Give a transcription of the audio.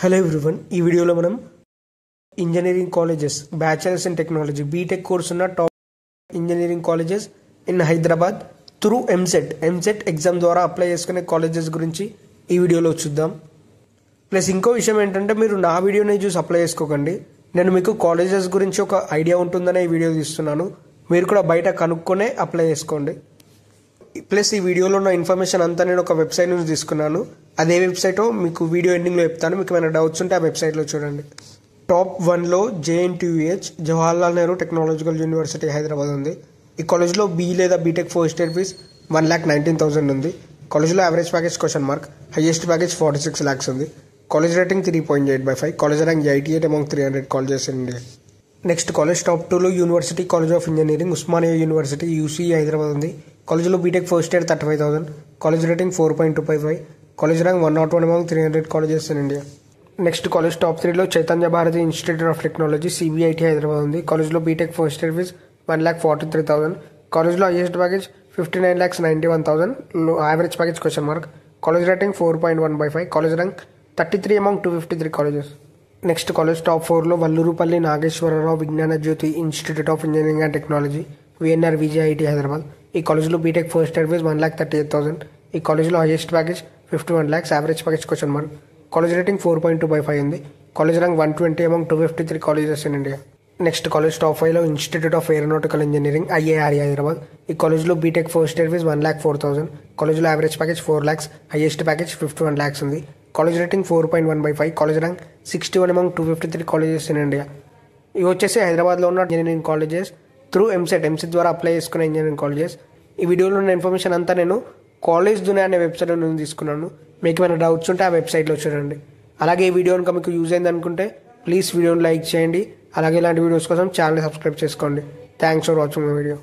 Hello everyone, ఈ వీడియోలో మనం engineering colleges bachelors in technology BTech course ఉన్న top engineering colleges in Hyderabad through EAMCET exam ద్వారా apply చేసుకునే కాలేజెస్ గురించి ఈ వీడియోలో చూద్దాం. ప్లస్ ఇంకో విషయం ఏంటంటే, మీరు నా వీడియోని చూసి అప్లై చేసుకోకండి. నేను మీకు కాలేజెస్ గురించి ఒక ఐడియా ఉంటుందనే ఈ వీడియో తీస్తున్నాను. మీరు కూడా బయట కనుక్కొనే అప్లై చేసుకోండి. ప్లస్ ఈ వీడియోలో ఉన్న ఇన్ఫర్మేషన్ అంతా నేను ఒక వెబ్సైట్ నుంచి తీసుకున్నాను. అదే వెబ్సైట్ మీకు వీడియో ఎండింగ్లో చెప్తాను. మీకు ఏమైనా డౌట్స్ ఉంటే ఆ వెబ్సైట్లో చూడండి. టాప్ 1లో JNTUH Jawaharlal Nehru technological university Hyderabad ఉంది. ఈ కాలేజ్లో బీ లేదా బీటెక్ ఫస్ట్ ఇయర్ ఫీజ్ 1,19,000 ఉంది. కాలేజ్లో average package (?), highest package 46 lakhs ఉంది. College rating 3.8/5. College rank 88 among 300 colleges in India. Next college top 2లో university college of engineering Osmania university UCE Hyderabad ఉంది. కాలేజ్లో BTech first year 35,000. College rating 4.25. College rank 101 among 300 colleges in India. Next college top 3లో Chaitanya Bharathi institute of technology CBIT Hyderabad ఉంది. కాలేజ్లో BTech first year fees 1,43,000. కాలేజ్లో highest package 59,91,000. Average package (?). College rating 4.1/5. College rank 33 among 253 colleges. Next college top 4లో Vallurupalli Nageswara Rao Vignana Jyothi institute of engineering and technology VNR-VJIT Hyderabad. ఈ కాలేజ్లో BTech first year fees 1,38,000. ఈ కాలేజ్లో highest package 51 lakhs. Average package (?). College rating 4.2/5 ఉంది. College rank 120 among 253 colleges in India. Next college top 5లో institute of aeronautical engineering IARE Hyderabad. ఈ కాలేజ్లో BTech first year fees 1,04,000. కాలేజ్లో average package 4 lakhs. Highest package 51 lakhs ఉంది. College rating 4.1/5. College rank 61 among 253 colleges in India. ఇవి వచ్చేసి హైదరాబాద్లో ఉన్న engineering colleges through EAMCET ద్వారా అప్లై చేసుకునే ఇంజనీరింగ్ కాలేజెస్. ఈ వీడియోలో ఉన్న ఇన్ఫర్మేషన్ అంతా నేను కాలేజ్ దునియా అనే వెబ్సైట్ నుంచి తీసుకున్నాను. మీకు ఏమైనా డౌట్స్ ఉంటే ఆ వెబ్సైట్లో చూడండి. అలాగే ఈ వీడియో కనుక మీకు యూజ్ అయింది అనుకుంటే ప్లీజ్ వీడియోని లైక్ చేయండి. అలాగే ఇలాంటి వీడియోస్ కోసం ఛానల్ సబ్స్క్రైబ్ చేసుకోండి. Thanks for watching my video.